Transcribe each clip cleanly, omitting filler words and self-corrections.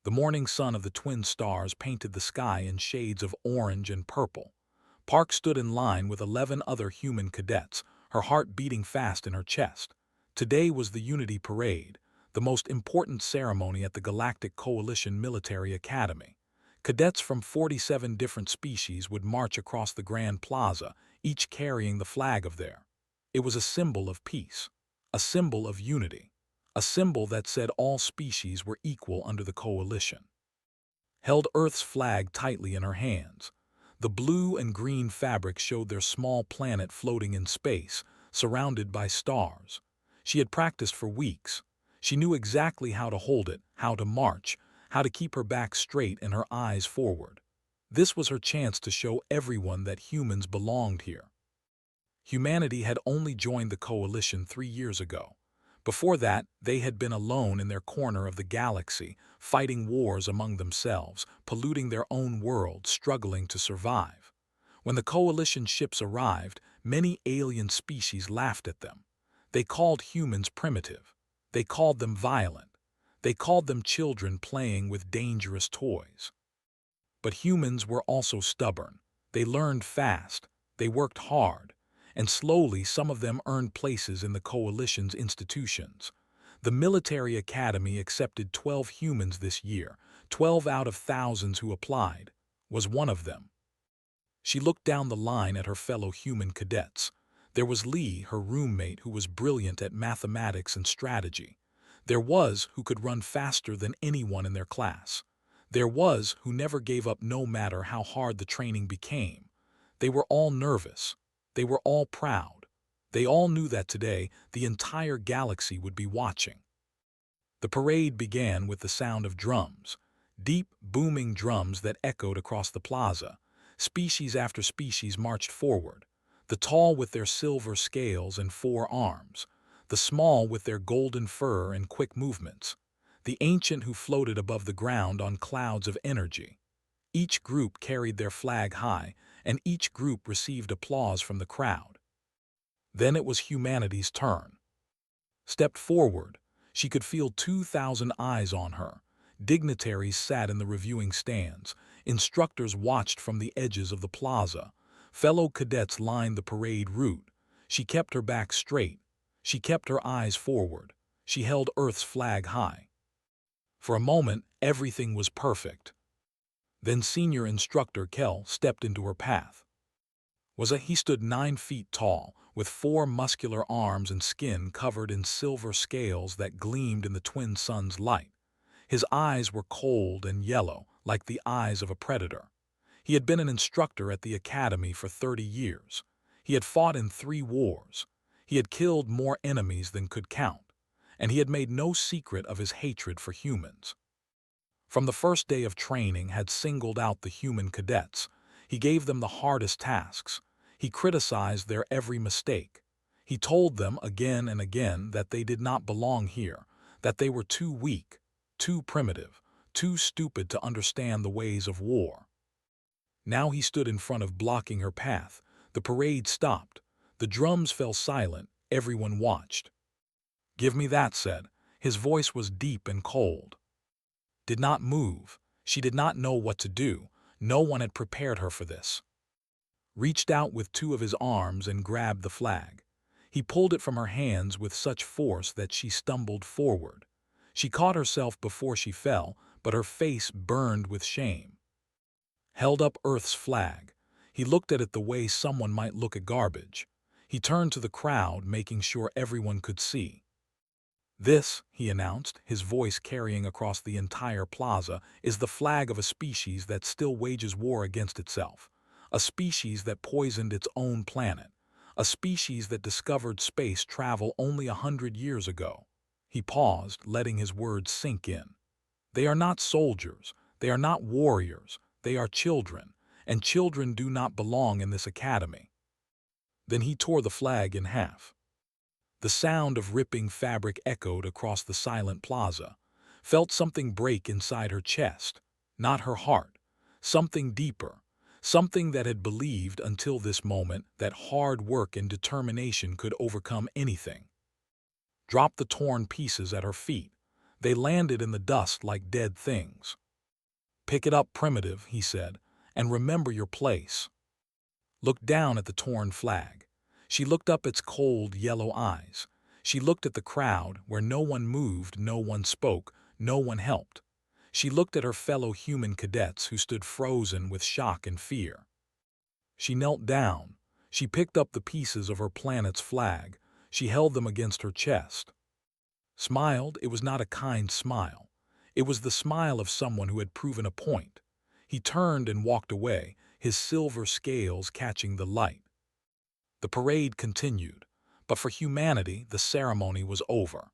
The morning sun of the twin stars painted the sky in shades of orange and purple. Park stood in line with 11 other human cadets, her heart beating fast in her chest. Today was the Unity Parade, the most important ceremony at the Galactic Coalition Military Academy. Cadets from 47 different species would march across the Grand Plaza, each carrying the flag of their. It was a symbol of peace, a symbol of unity, a symbol that said all species were equal under the coalition. Held Earth's flag tightly in her hands. The blue and green fabric showed their small planet floating in space, surrounded by stars. She had practiced for weeks. She knew exactly how to hold it, how to march, how to keep her back straight and her eyes forward. This was her chance to show everyone that humans belonged here. Humanity had only joined the coalition 3 years ago. Before that, they had been alone in their corner of the galaxy, fighting wars among themselves, polluting their own world, struggling to survive. When the coalition ships arrived, many alien species laughed at them. They called humans primitive. They called them violent. They called them children playing with dangerous toys. But humans were also stubborn. They learned fast. They worked hard. And slowly some of them earned places in the coalition's institutions. The military academy accepted 12 humans this year. 12 out of thousands who applied was one of them. She looked down the line at her fellow human cadets. There was Lee, her roommate, who was brilliant at mathematics and strategy. There was who could run faster than anyone in their class. There was who never gave up no matter how hard the training became. They were all nervous. They were all proud. They all knew that today the entire galaxy would be watching. The parade began with the sound of drums, deep, booming drums that echoed across the plaza. Species after species marched forward, the tall with their silver scales and 4 arms, the small with their golden fur and quick movements, the ancient who floated above the ground on clouds of energy. Each group carried their flag high, and each group received applause from the crowd. Then it was humanity's turn. Stepped forward. She could feel 2,000 eyes on her. Dignitaries sat in the reviewing stands. Instructors watched from the edges of the plaza. Fellow cadets lined the parade route. She kept her back straight. She kept her eyes forward. She held Earth's flag high. For a moment, everything was perfect. Then Senior Instructor Kell stepped into her path. He stood 9 feet tall, with 4 muscular arms and skin covered in silver scales that gleamed in the twin sun's light. His eyes were cold and yellow, like the eyes of a predator. He had been an instructor at the academy for 30 years. He had fought in 3 wars. He had killed more enemies than could count, and he had made no secret of his hatred for humans. From the first day of training had singled out the human cadets. He gave them the hardest tasks. He criticized their every mistake. He told them again and again that they did not belong here, that they were too weak, too primitive, too stupid to understand the ways of war. Now he stood in front of blocking her path. The parade stopped. The drums fell silent. Everyone watched. "Give me that," said. His voice was deep and cold. Did not move. She did not know what to do. No one had prepared her for this. Reached out with 2 of his arms and grabbed the flag. He pulled it from her hands with such force that she stumbled forward. She caught herself before she fell, but her face burned with shame. Held up Earth's flag. He looked at it the way someone might look at garbage. He turned to the crowd, making sure everyone could see. "This," he announced, his voice carrying across the entire plaza, "is the flag of a species that still wages war against itself. A species that poisoned its own planet. A species that discovered space travel only 100 years ago." He paused, letting his words sink in. "They are not soldiers. They are not warriors. They are children, and children do not belong in this academy." Then he tore the flag in half. The sound of ripping fabric echoed across the silent plaza. Felt something break inside her chest, not her heart. Something deeper, something that had believed until this moment that hard work and determination could overcome anything. Dropped the torn pieces at her feet. They landed in the dust like dead things. "Pick it up, Primitive," he said, "and remember your place." Look down at the torn flag. She looked up its cold, yellow eyes. She looked at the crowd, where no one moved, no one spoke, no one helped. She looked at her fellow human cadets who stood frozen with shock and fear. She knelt down. She picked up the pieces of her planet's flag. She held them against her chest. Smiled. It was not a kind smile. It was the smile of someone who had proven a point. He turned and walked away, his silver scales catching the light. The parade continued, but for humanity the ceremony was over.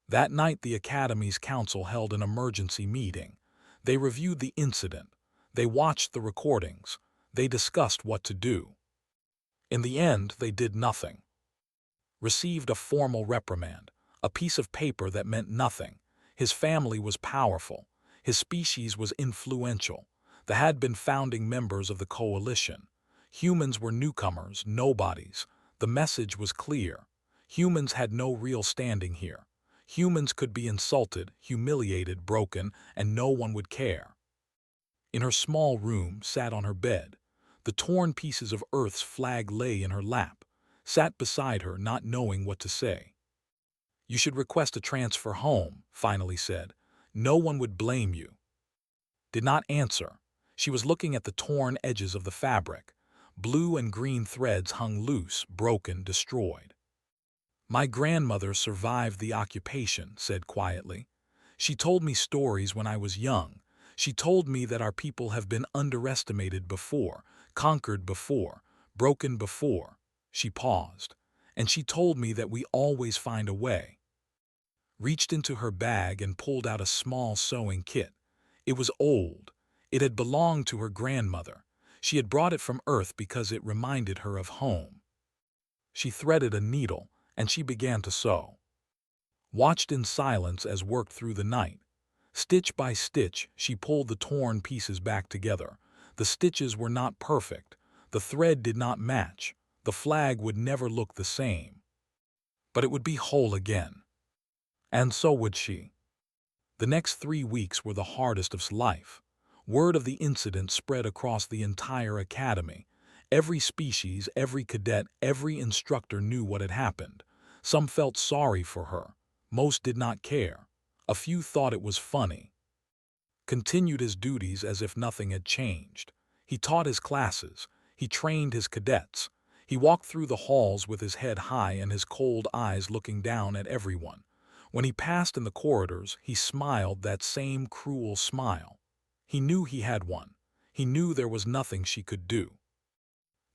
That night the Academy's council held an emergency meeting. They reviewed the incident. They watched the recordings. They discussed what to do. In the end, they did nothing. Received a formal reprimand, a piece of paper that meant nothing. His family was powerful. His species was influential. They had been founding members of the coalition. Humans were newcomers, nobodies. The message was clear. Humans had no real standing here. Humans could be insulted, humiliated, broken, and no one would care. In her small room, sat on her bed. The torn pieces of Earth's flag lay in her lap, sat beside her, not knowing what to say. "You should request a transfer home," finally said. "No one would blame you." Did not answer. She was looking at the torn edges of the fabric. Blue and green threads hung loose, broken, destroyed. "My grandmother survived the occupation," said quietly. "She told me stories when I was young. She told me that our people have been underestimated before, conquered before, broken before." She paused. "And she told me that we always find a way." Reached into her bag and pulled out a small sewing kit. It was old. It had belonged to her grandmother. She had brought it from Earth because it reminded her of home. She threaded a needle, and she began to sew. Watched in silence as worked through the night. Stitch by stitch, she pulled the torn pieces back together. The stitches were not perfect. The thread did not match. The flag would never look the same. But it would be whole again. And so would she. The next 3 weeks were the hardest of life. Word of the incident spread across the entire academy. Every species, every cadet, every instructor knew what had happened. Some felt sorry for her. Most did not care. A few thought it was funny. Continued his duties as if nothing had changed. He taught his classes. He trained his cadets. He walked through the halls with his head high and his cold eyes looking down at everyone. When he passed in the corridors, he smiled that same cruel smile. He knew he had one. He knew there was nothing she could do.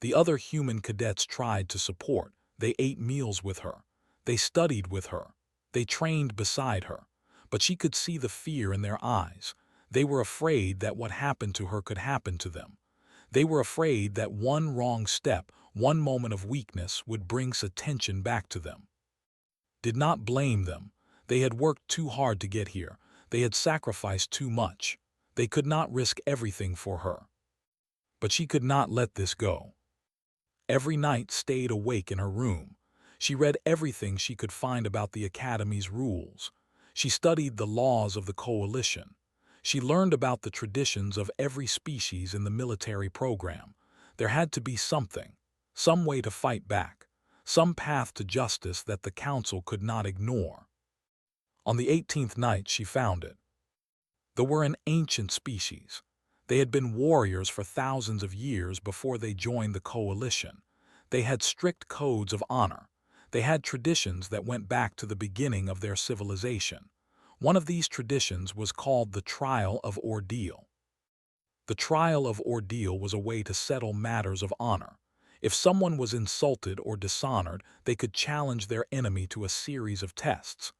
The other human cadets tried to support. They ate meals with her. They studied with her. They trained beside her. But she could see the fear in their eyes. They were afraid that what happened to her could happen to them. They were afraid that one wrong step, one moment of weakness would bring attention back to them. Did not blame them. They had worked too hard to get here. They had sacrificed too much. They could not risk everything for her. But she could not let this go. Every night stayed awake in her room. She read everything she could find about the Academy's rules. She studied the laws of the coalition. She learned about the traditions of every species in the military program. There had to be something, some way to fight back, some path to justice that the council could not ignore. On the 18th night she found it. They were an ancient species. They had been warriors for thousands of years before they joined the coalition. They had strict codes of honor. They had traditions that went back to the beginning of their civilization. One of these traditions was called the Trial of Ordeal. The Trial of Ordeal was a way to settle matters of honor. If someone was insulted or dishonored, they could challenge their enemy to a series of tests.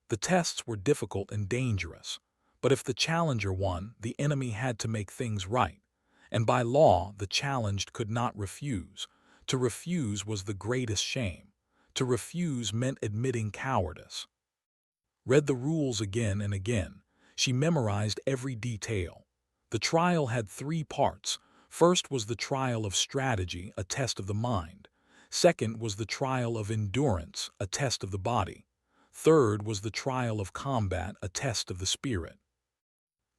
The tests were difficult and dangerous. But if the challenger won, the enemy had to make things right. And by law, the challenged could not refuse. To refuse was the greatest shame. To refuse meant admitting cowardice. Read the rules again and again. She memorized every detail. The trial had 3 parts. First was the trial of strategy, a test of the mind. Second was the trial of endurance, a test of the body. Third was the trial of combat, a test of the spirit.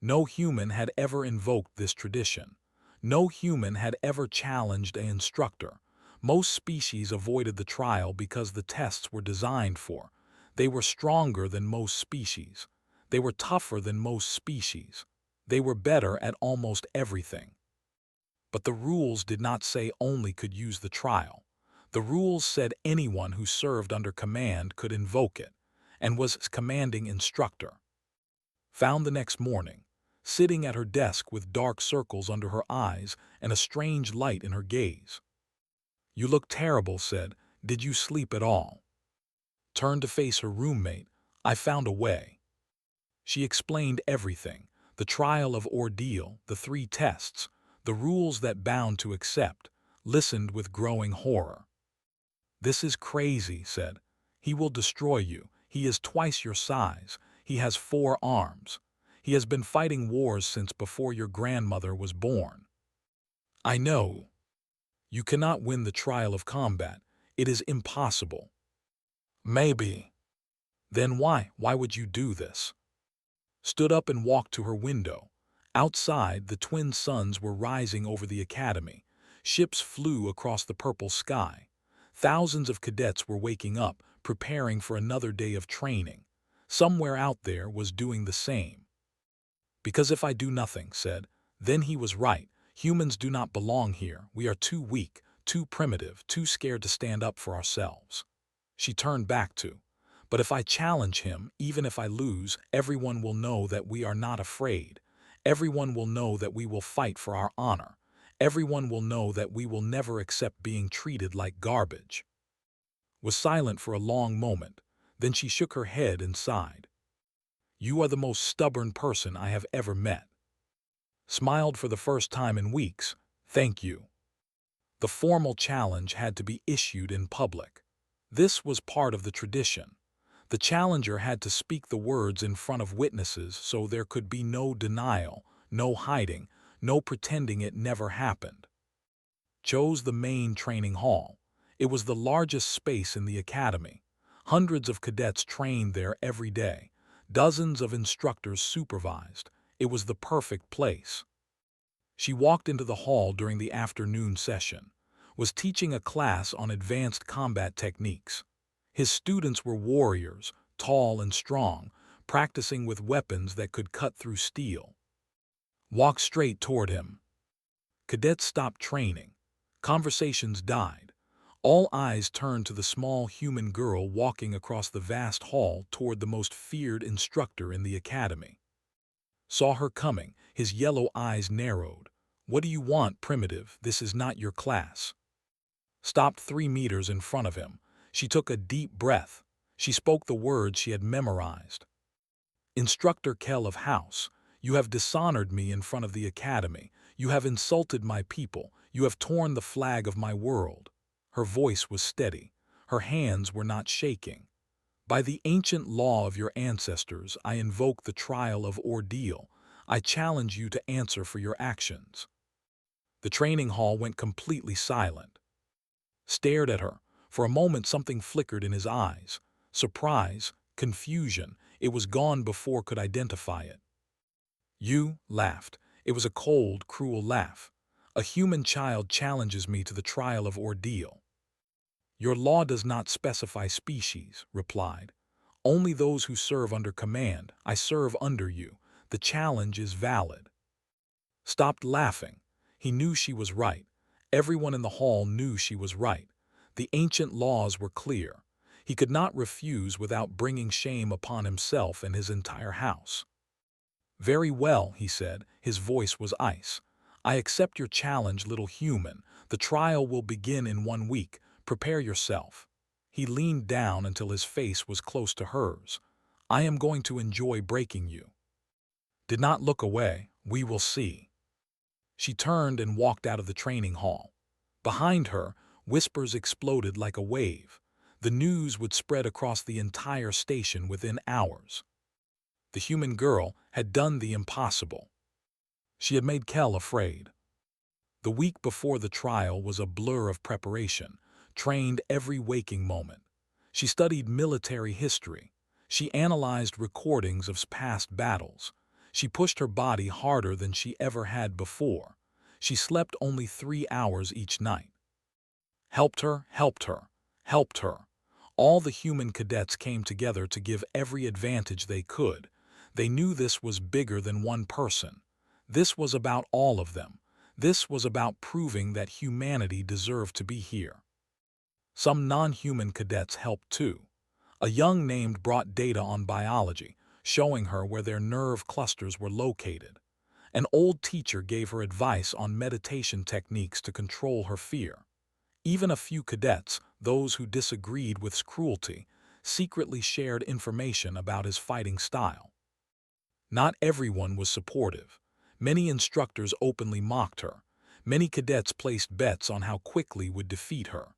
No human had ever invoked this tradition. No human had ever challenged an instructor. Most species avoided the trial because the tests were designed for. They were stronger than most species. They were tougher than most species. They were better at almost everything. But the rules did not say only could use the trial. The rules said anyone who served under command could invoke it, and was commanding instructor. Found the next morning, sitting at her desk with dark circles under her eyes and a strange light in her gaze. "You look terrible," said. "Did you sleep at all?" Turned to face her roommate. "I found a way." She explained everything, the trial of ordeal, the 3 tests, the rules that bound to accept, listened with growing horror. "This is crazy," said. "He will destroy you. He is twice your size. He has 4 arms. He has been fighting wars since before your grandmother was born." "I know. You cannot win the trial of combat. It is impossible." "Maybe." "Then why would you do this?" Stood up and walked to her window. Outside, the twin suns were rising over the academy. Ships flew across the purple sky. Thousands of cadets were waking up, preparing for another day of training. Somewhere out there was doing the same. "Because if I do nothing," said. Then he was right. Humans do not belong here. We are too weak, too primitive, too scared to stand up for ourselves. She turned back to. "But if I challenge him, even if I lose, everyone will know that we are not afraid. Everyone will know that we will fight for our honor. Everyone will know that we will never accept being treated like garbage." Was silent for a long moment. Then she shook her head and sighed. "You are the most stubborn person I have ever met." Smiled for the first time in weeks. "Thank you." The formal challenge had to be issued in public. This was part of the tradition. The challenger had to speak the words in front of witnesses so there could be no denial, no hiding, no pretending it never happened. Chose the main training hall. It was the largest space in the academy. Hundreds of cadets trained there every day. Dozens of instructors supervised. It was the perfect place. She walked into the hall during the afternoon session. Was teaching a class on advanced combat techniques. His students were warriors, tall and strong, practicing with weapons that could cut through steel. Walked straight toward him. Cadets stopped training. Conversations died. All eyes turned to the small human girl walking across the vast hall toward the most feared instructor in the academy. Saw her coming, his yellow eyes narrowed. "What do you want, primitive? This is not your class." Stopped 3 meters in front of him. She took a deep breath. She spoke the words she had memorized. "Instructor Kell of House, you have dishonored me in front of the academy. You have insulted my people. You have torn the flag of my world." Her voice was steady. Her hands were not shaking. "By the ancient law of your ancestors, I invoke the trial of ordeal. I challenge you to answer for your actions." The training hall went completely silent. Stared at her. For a moment something flickered in his eyes. Surprise, confusion. It was gone before could identify it. "You," laughed. It was a cold, cruel laugh. "A human child challenges me to the trial of ordeal." "Your law does not specify species," replied. "Only those who serve under command. I serve under you. The challenge is valid." Stopped laughing. He knew she was right. Everyone in the hall knew she was right. The ancient laws were clear. He could not refuse without bringing shame upon himself and his entire house. "Very well," he said. His voice was ice. "I accept your challenge, little human. The trial will begin in 1 week. Prepare yourself." He leaned down until his face was close to hers. "I am going to enjoy breaking you." Did not look away. "We will see." She turned and walked out of the training hall. Behind her, whispers exploded like a wave. The news would spread across the entire station within hours. The human girl had done the impossible. She had made Kell afraid. The week before the trial was a blur of preparation, trained every waking moment. She studied military history. She analyzed recordings of past battles. She pushed her body harder than she ever had before. She slept only 3 hours each night. Helped her, helped her, helped her. All the human cadets came together to give every advantage they could. They knew this was bigger than one person. This was about all of them. This was about proving that humanity deserved to be here. Some non-human cadets helped too. A young named brought data on biology, showing her where their nerve clusters were located. An old teacher gave her advice on meditation techniques to control her fear. Even a few cadets, those who disagreed with his cruelty, secretly shared information about his fighting style. Not everyone was supportive. Many instructors openly mocked her. Many cadets placed bets on how quickly would defeat her.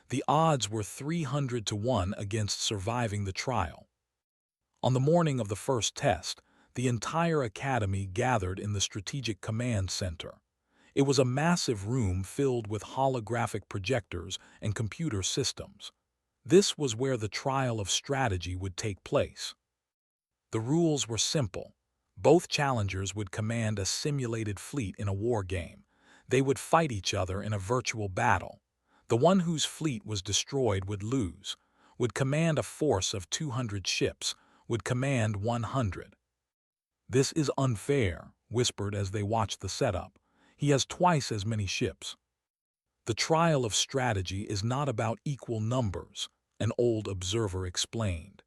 The odds were 300 to 1 against surviving the trial. On the morning of the first test, the entire academy gathered in the Strategic Command Center. It was a massive room filled with holographic projectors and computer systems. This was where the trial of strategy would take place. The rules were simple. Both challengers would command a simulated fleet in a war game. They would fight each other in a virtual battle. The one whose fleet was destroyed would lose, would command a force of 200 ships, would command 100. "This is unfair," whispered as they watched the setup. "He has twice as many ships." "The trial of strategy is not about equal numbers," an old observer explained.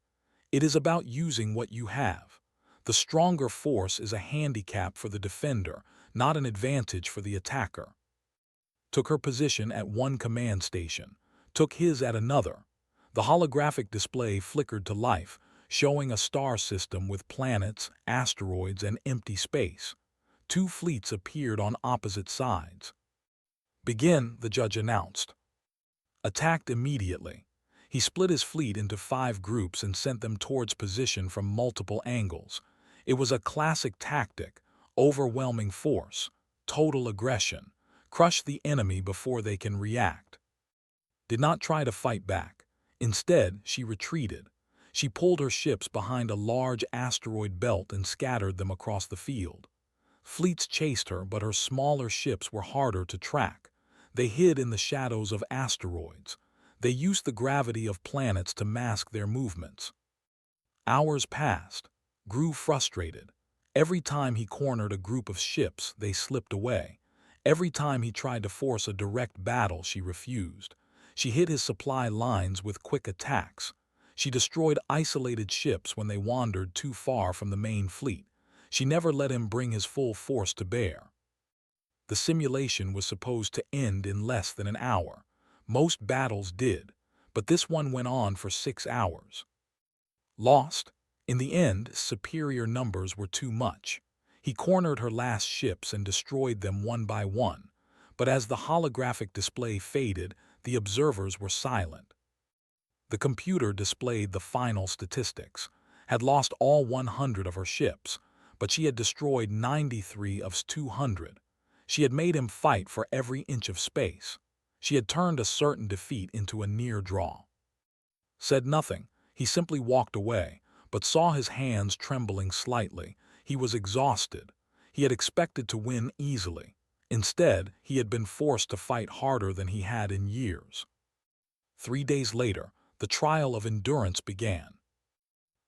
"It is about using what you have. The stronger force is a handicap for the defender, not an advantage for the attacker." Took her position at one command station, took his at another. The holographic display flickered to life, showing a star system with planets, asteroids, and empty space. Two fleets appeared on opposite sides. "Begin," the judge announced. Attacked immediately. He split his fleet into 5 groups and sent them towards position from multiple angles. It was a classic tactic: overwhelming force, total aggression. Crush the enemy before they can react. Did not try to fight back. Instead, she retreated. She pulled her ships behind a large asteroid belt and scattered them across the field. Fleets chased her, but her smaller ships were harder to track. They hid in the shadows of asteroids. They used the gravity of planets to mask their movements. Hours passed. Grew frustrated. Every time he cornered a group of ships, they slipped away. Every time he tried to force a direct battle, she refused. She hit his supply lines with quick attacks. She destroyed isolated ships when they wandered too far from the main fleet. She never let him bring his full force to bear. The simulation was supposed to end in less than an hour. Most battles did, but this one went on for 6 hours. Lost. In the end, superior numbers were too much. He cornered her last ships and destroyed them one by one, but as the holographic display faded, the observers were silent. The computer displayed the final statistics. Had lost all 100 of her ships, but she had destroyed 93 of 200. She had made him fight for every inch of space. She had turned a certain defeat into a near draw. Said nothing. He simply walked away, but saw his hands trembling slightly. He was exhausted. He had expected to win easily. Instead, he had been forced to fight harder than he had in years. 3 days later, the trial of endurance began.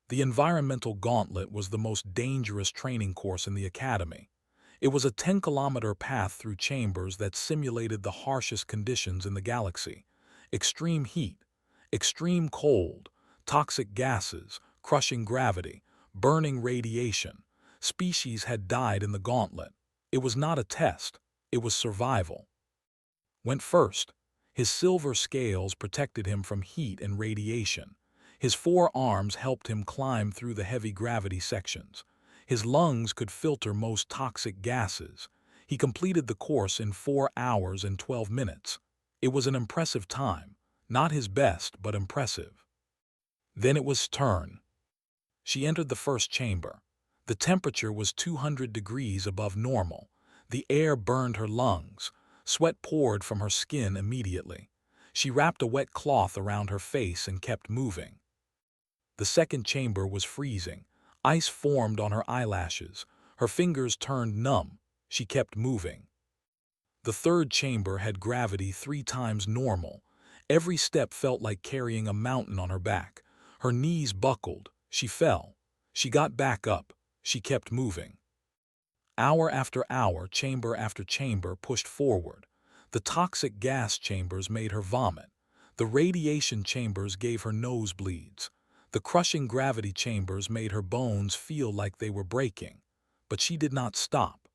The environmental gauntlet was the most dangerous training course in the academy. It was a 10-kilometer path through chambers that simulated the harshest conditions in the galaxy: extreme heat, extreme cold, toxic gases, crushing gravity, burning radiation. Species had died in the gauntlet. It was not a test, it was survival. Went first. His silver scales protected him from heat and radiation. His 4 arms helped him climb through the heavy gravity sections. His lungs could filter most toxic gases. He completed the course in 4 hours and 12 minutes. It was an impressive time. Not his best, but impressive. Then it was turn. She entered the first chamber. The temperature was 200 degrees above normal. The air burned her lungs. Sweat poured from her skin immediately. She wrapped a wet cloth around her face and kept moving. The second chamber was freezing. Ice formed on her eyelashes. Her fingers turned numb. She kept moving. The third chamber had gravity 3 times normal. Every step felt like carrying a mountain on her back. Her knees buckled. She fell. She got back up. She kept moving. Hour after hour, chamber after chamber pushed forward. The toxic gas chambers made her vomit. The radiation chambers gave her nosebleeds. The crushing gravity chambers made her bones feel like they were breaking. But she did not stop.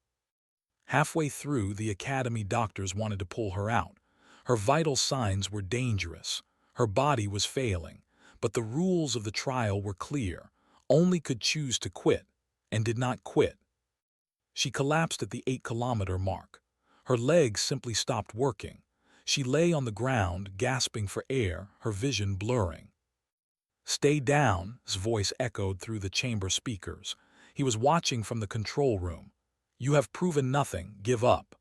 Halfway through, the academy doctors wanted to pull her out. Her vital signs were dangerous. Her body was failing. But the rules of the trial were clear. Only could choose to quit, and did not quit. She collapsed at the 8-kilometer mark. Her legs simply stopped working. She lay on the ground, gasping for air, her vision blurring. "Stay down," his voice echoed through the chamber speakers. He was watching from the control room. "You have proven nothing. Give up."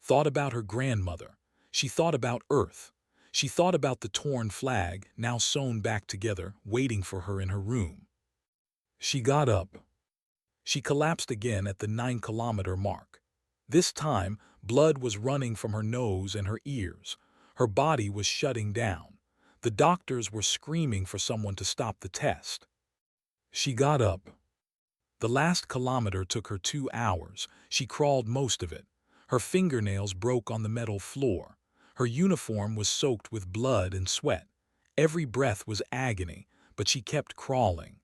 Thought about her grandmother. She thought about Earth. She thought about the torn flag, now sewn back together, waiting for her in her room. She got up. She collapsed again at the 9-kilometer mark. This time, blood was running from her nose and her ears. Her body was shutting down. The doctors were screaming for someone to stop the test. She got up. The last kilometer took her 2 hours. She crawled most of it. Her fingernails broke on the metal floor. Her uniform was soaked with blood and sweat. Every breath was agony, but she kept crawling.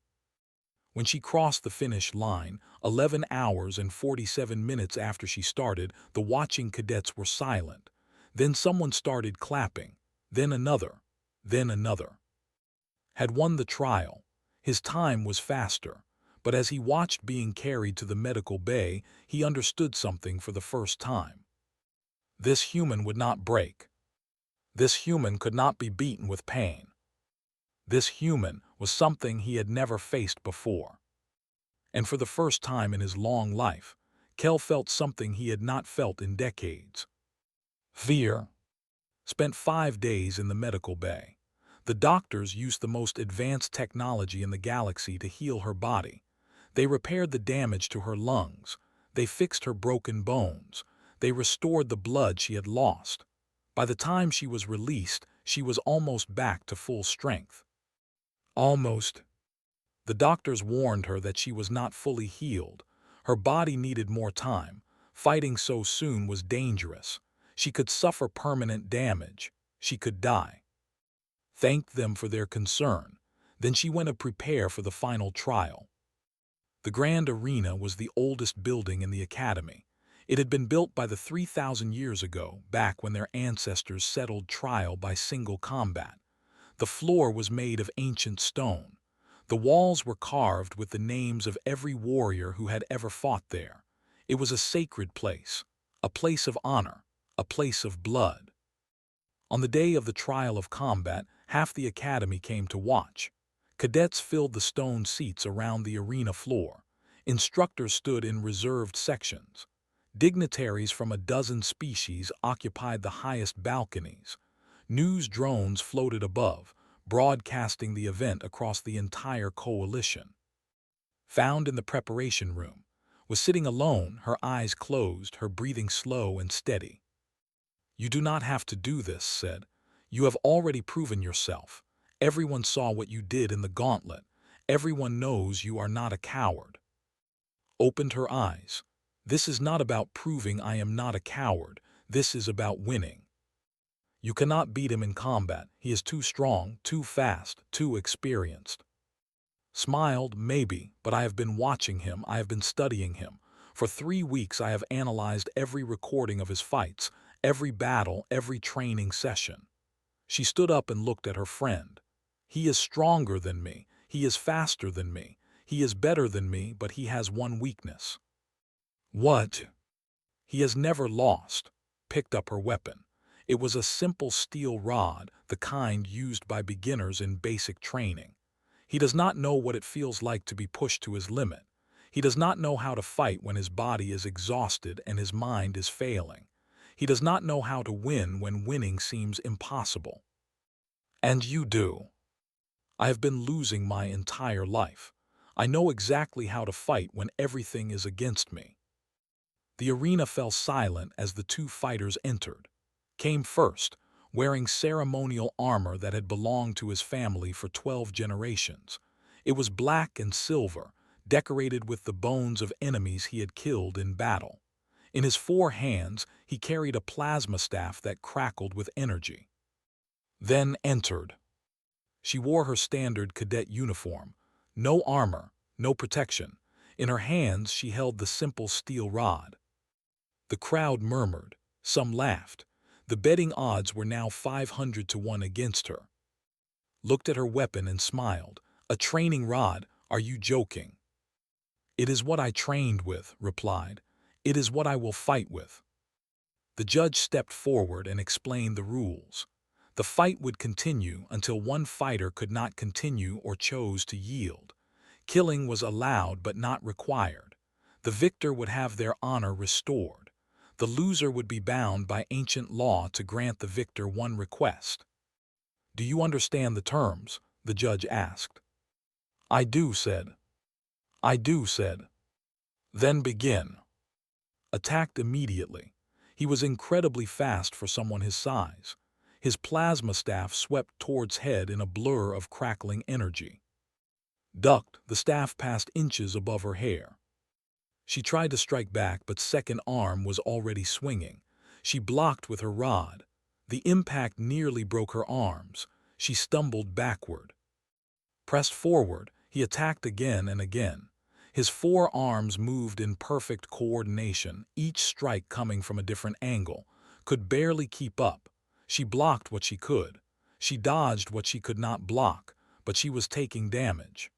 When she crossed the finish line, 11 hours and 47 minutes after she started, the watching cadets were silent. Then someone started clapping. Then another. Then another. Had won the trial. His time was faster. But as he watched being carried to the medical bay, he understood something for the first time. This human would not break. This human could not be beaten with pain. This human was something he had never faced before. And for the first time in his long life, Kel felt something he had not felt in decades. Fear. Spent 5 days in the medical bay. The doctors used the most advanced technology in the galaxy to heal her body. They repaired the damage to her lungs. They fixed her broken bones. They restored the blood she had lost. By the time she was released, she was almost back to full strength. Almost. The doctors warned her that she was not fully healed. Her body needed more time. Fighting so soon was dangerous. She could suffer permanent damage. She could die. Thanked them for their concern. Then she went to prepare for the final trial. The Grand Arena was the oldest building in the academy. It had been built by the 3,000 years ago, back when their ancestors settled trial by single combat. The floor was made of ancient stone. The walls were carved with the names of every warrior who had ever fought there. It was a sacred place, a place of honor, a place of blood. On the day of the trial of combat, half the academy came to watch. Cadets filled the stone seats around the arena floor. Instructors stood in reserved sections. Dignitaries from a dozen species occupied the highest balconies. News drones floated above, broadcasting the event across the entire coalition. Found in the preparation room, was sitting alone, her eyes closed, her breathing slow and steady. "You do not have to do this," said. "You have already proven yourself. Everyone saw what you did in the gauntlet. Everyone knows you are not a coward." Opened her eyes. "This is not about proving I am not a coward. This is about winning. You cannot beat him in combat. He is too strong, too fast, too experienced." Smiled, "Maybe, but I have been watching him. I have been studying him. For 3 weeks I have analyzed every recording of his fights, every battle, every training session." She stood up and looked at her friend. "He is stronger than me. He is faster than me. He is better than me, but he has one weakness." "What?" "He has never lost." Picked up her weapon. It was a simple steel rod, the kind used by beginners in basic training. He does not know what it feels like to be pushed to his limit. He does not know how to fight when his body is exhausted and his mind is failing. He does not know how to win when winning seems impossible. And you do. I have been losing my entire life. I know exactly how to fight when everything is against me." The arena fell silent as the two fighters entered. Came first, wearing ceremonial armor that had belonged to his family for 12 generations. It was black and silver, decorated with the bones of enemies he had killed in battle. In his 4 hands, he carried a plasma staff that crackled with energy. Then entered. She wore her standard cadet uniform. No armor, no protection. In her hands, she held the simple steel rod. The crowd murmured. Some laughed. The betting odds were now 500 to 1 against her. Looked at her weapon and smiled. "A training rod? Are you joking?" "It is what I trained with," replied. "It is what I will fight with." The judge stepped forward and explained the rules. The fight would continue until one fighter could not continue or chose to yield. Killing was allowed but not required. The victor would have their honor restored. The loser would be bound by ancient law to grant the victor one request. "Do you understand the terms?" the judge asked. "I do," said. "I do," said. "Then begin." Attacked immediately. He was incredibly fast for someone his size. His plasma staff swept towards head in a blur of crackling energy. Ducked, the staff passed inches above her hair. She tried to strike back, but second arm was already swinging. She blocked with her rod. The impact nearly broke her arms. She stumbled backward. Pressed forward, he attacked again and again. His 4 arms moved in perfect coordination, each strike coming from a different angle. Could barely keep up. She blocked what she could. She dodged what she could not block, but she was taking damage.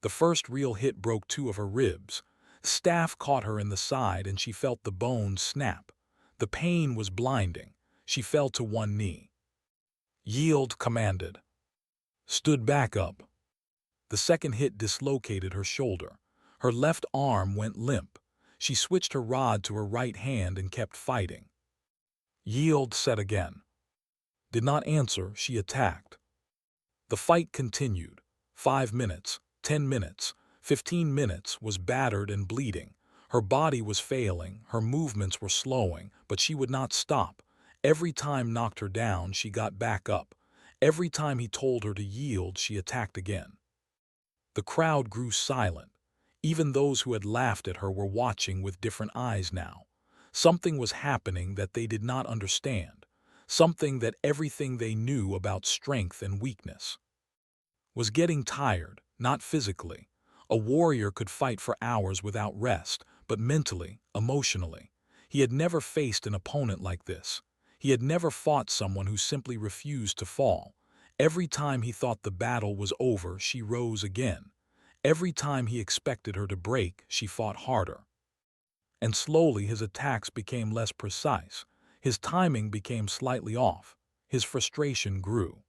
The first real hit broke 2 of her ribs. Staff caught her in the side and she felt the bones snap. The pain was blinding. She fell to one knee. "Yield," commanded. Stood back up. The second hit dislocated her shoulder. Her left arm went limp. She switched her rod to her right hand and kept fighting. "Yield," said again. Did not answer, she attacked. The fight continued. 5 minutes, 10 minutes, 15 minutes, was battered and bleeding. Her body was failing, her movements were slowing, but she would not stop. Every time knocked her down, she got back up. Every time he told her to yield, she attacked again. The crowd grew silent. Even those who had laughed at her were watching with different eyes now. Something was happening that they did not understand. Something that everything they knew about strength and weakness was getting tired, not physically. A warrior could fight for hours without rest, but mentally, emotionally. He had never faced an opponent like this. He had never fought someone who simply refused to fall. Every time he thought the battle was over, she rose again. Every time he expected her to break, she fought harder. And slowly his attacks became less precise. His timing became slightly off. His frustration grew.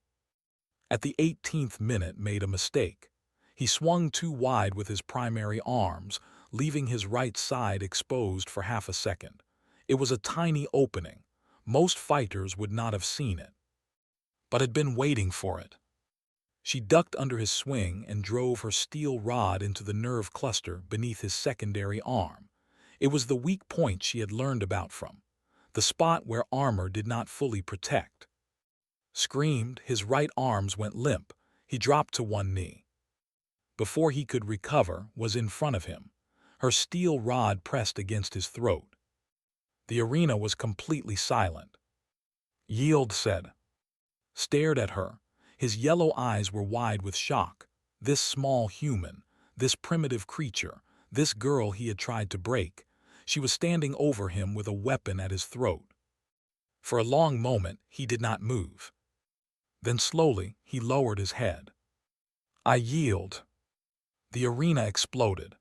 At the 18th minute, made a mistake. He swung too wide with his primary arms, leaving his right side exposed for half a second. It was a tiny opening. Most fighters would not have seen it, but had been waiting for it. She ducked under his swing and drove her steel rod into the nerve cluster beneath his secondary arm. It was the weak point she had learned about from, the spot where armor did not fully protect. Screamed, his right arms went limp. He dropped to one knee. Before he could recover, was in front of him. Her steel rod pressed against his throat. The arena was completely silent. "Yield," said. Stared at her. His yellow eyes were wide with shock. This small human, this primitive creature, this girl he had tried to break. She was standing over him with a weapon at his throat. For a long moment, he did not move. Then slowly, he lowered his head. "I yield." The arena exploded.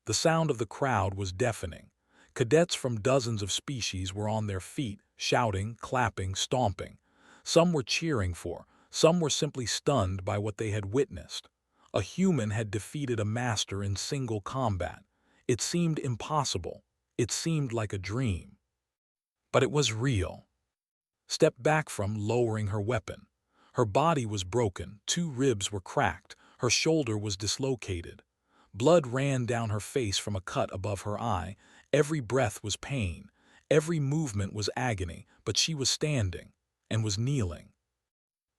The sound of the crowd was deafening. Cadets from dozens of species were on their feet, shouting, clapping, stomping. Some were cheering for, some were simply stunned by what they had witnessed. A human had defeated a master in single combat. It seemed impossible. It seemed like a dream. But it was real. Stepped back from, lowering her weapon. Her body was broken, 2 ribs were cracked, her shoulder was dislocated. Blood ran down her face from a cut above her eye. Every breath was pain, every movement was agony, but she was standing and was kneeling.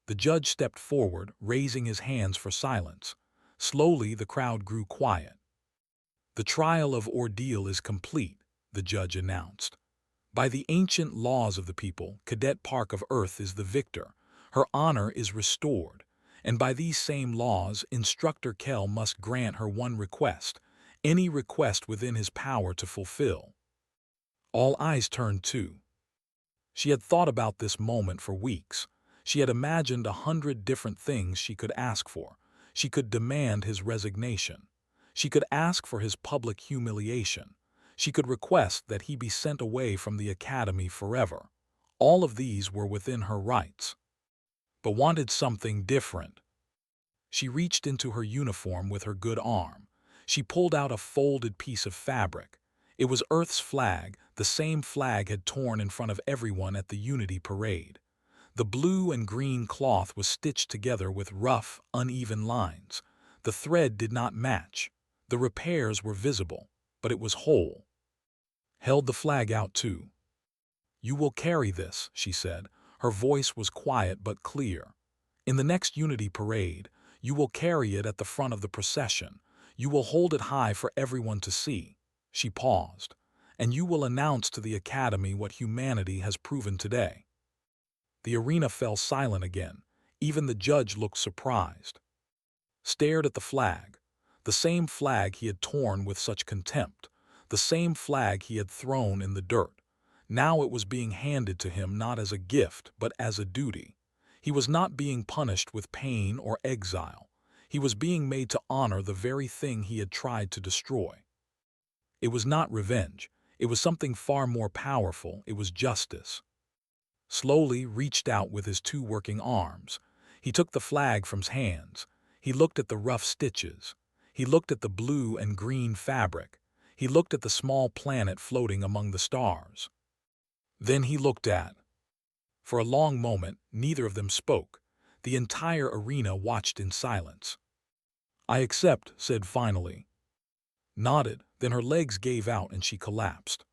The judge stepped forward, raising his hands for silence. Slowly, the crowd grew quiet. "The trial of ordeal is complete," the judge announced. "By the ancient laws of the people, Cadet Park of Earth is the victor. Her honor is restored. And by these same laws, Instructor Kell must grant her one request, any request within his power to fulfill." All eyes turned to. She had thought about this moment for weeks. She had imagined 100 different things she could ask for. She could demand his resignation. She could ask for his public humiliation. She could request that he be sent away from the academy forever. All of these were within her rights. But wanted something different. She reached into her uniform with her good arm. She pulled out a folded piece of fabric. It was Earth's flag, the same flag had torn in front of everyone at the Unity Parade. The blue and green cloth was stitched together with rough, uneven lines. The thread did not match. The repairs were visible, but it was whole. Held the flag out too. "You will carry this," she said. Her voice was quiet but clear. "In the next Unity Parade, you will carry it at the front of the procession. You will hold it high for everyone to see." She paused. "And you will announce to the Academy what humanity has proven today." The arena fell silent again. Even the judge looked surprised. Stared at the flag. The same flag he had torn with such contempt. The same flag he had thrown in the dirt. Now it was being handed to him not as a gift, but as a duty. He was not being punished with pain or exile. He was being made to honor the very thing he had tried to destroy. It was not revenge. It was something far more powerful. It was justice. Slowly reached out with his 2 working arms. He took the flag from his hands. He looked at the rough stitches. He looked at the blue and green fabric. He looked at the small planet floating among the stars. Then he looked at. For a long moment, neither of them spoke. The entire arena watched in silence. "I accept," said finally. Nodded, then her legs gave out and she collapsed.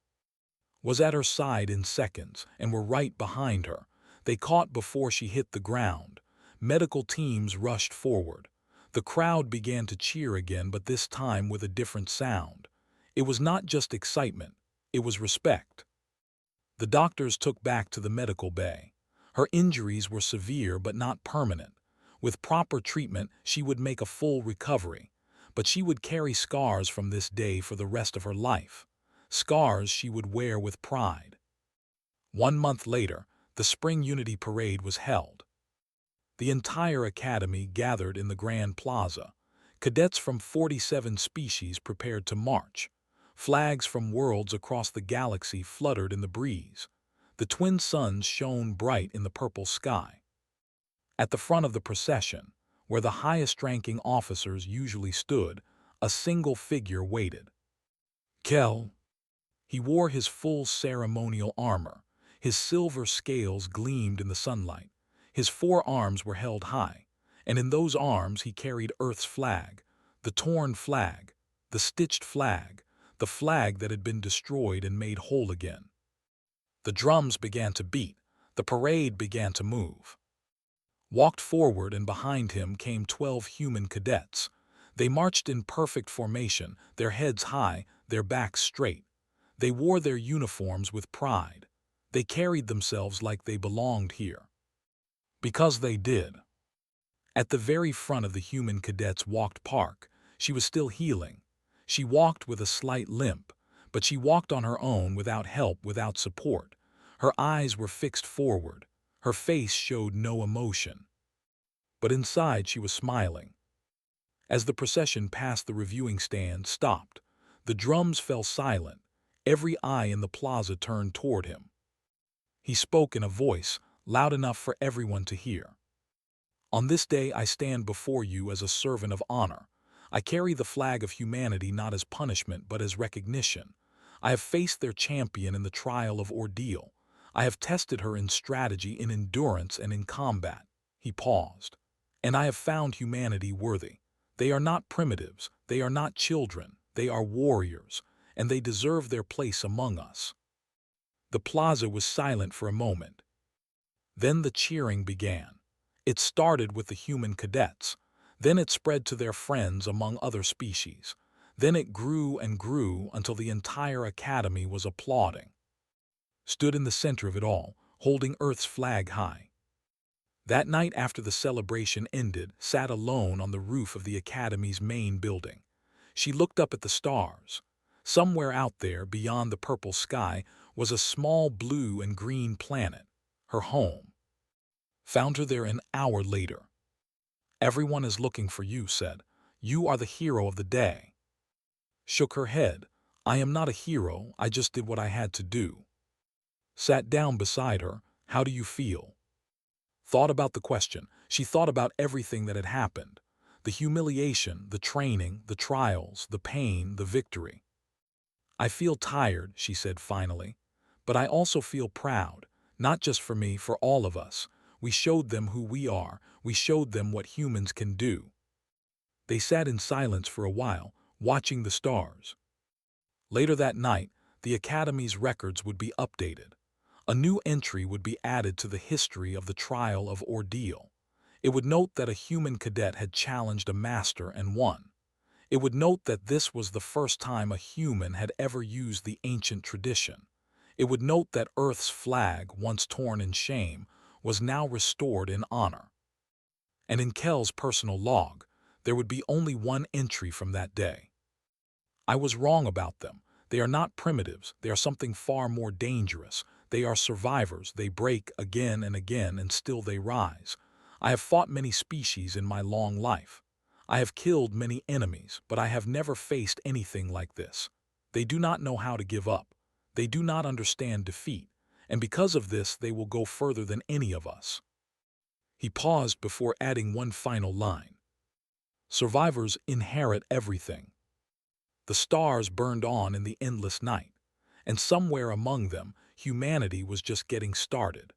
Was at her side in seconds and were right behind her. They caught before she hit the ground. Medical teams rushed forward. The crowd began to cheer again, but this time with a different sound. It was not just excitement, it was respect. The doctors took back to the medical bay. Her injuries were severe but not permanent. With proper treatment, she would make a full recovery. But she would carry scars from this day for the rest of her life. Scars she would wear with pride. 1 month later, the Spring Unity Parade was held. The entire academy gathered in the Grand Plaza. Cadets from 47 species prepared to march. Flags from worlds across the galaxy fluttered in the breeze. The twin suns shone bright in the purple sky. At the front of the procession, where the highest-ranking officers usually stood, a single figure waited. Kell. He wore his full ceremonial armor. His silver scales gleamed in the sunlight. His 4 arms were held high, and in those arms he carried Earth's flag, the torn flag, the stitched flag, the flag that had been destroyed and made whole again. The drums began to beat. The parade began to move. Walked forward, and behind him came 12 human cadets. They marched in perfect formation, their heads high, their backs straight. They wore their uniforms with pride. They carried themselves like they belonged here. Because they did. At the very front of the human cadets walked Park. She was still healing. She walked with a slight limp, but she walked on her own, without help, without support. Her eyes were fixed forward. Her face showed no emotion. But inside she was smiling. As the procession passed the reviewing stand, stopped. The drums fell silent. Every eye in the plaza turned toward him. He spoke in a voice loud enough for everyone to hear. "On this day I stand before you as a servant of honor. I carry the flag of humanity not as punishment but as recognition. I have faced their champion in the trial of ordeal. I have tested her in strategy, in endurance, and in combat. He paused. And I have found humanity worthy. They are not primitives, they are not children, they are warriors, and they deserve their place among us. The plaza was silent for a moment. Then the cheering began. It started with the human cadets. Then it spread to their friends among other species. Then it grew and grew until the entire academy was applauding. Stood in the center of it all, holding Earth's flag high. That night after the celebration ended, sat alone on the roof of the academy's main building. She looked up at the stars. Somewhere out there, beyond the purple sky, was a small blue and green planet, her home. Found her there an hour later. Everyone is looking for you, said. You are the hero of the day. Shook her head. I am not a hero, I just did what I had to do. Sat down beside her. How do you feel? Thought about the question. She thought about everything that had happened. The humiliation, the training, the trials, the pain, the victory. I feel tired, she said finally. But I also feel proud. Not just for me, for all of us. We showed them who we are. We showed them what humans can do. They sat in silence for a while, watching the stars. Later that night, the Academy's records would be updated. A new entry would be added to the history of the trial of ordeal. It would note that a human cadet had challenged a master and won. It would note that this was the first time a human had ever used the ancient tradition. It would note that Earth's flag, once torn in shame, was now restored in honor. And in Kell's personal log, there would be only one entry from that day. I was wrong about them. They are not primitives. They are something far more dangerous. They are survivors. They break again and again, and still they rise. I have fought many species in my long life. I have killed many enemies, but I have never faced anything like this. They do not know how to give up. They do not understand defeat, and because of this they will go further than any of us. He paused before adding one final line. Survivors inherit everything. The stars burned on in the endless night, and somewhere among them, humanity was just getting started.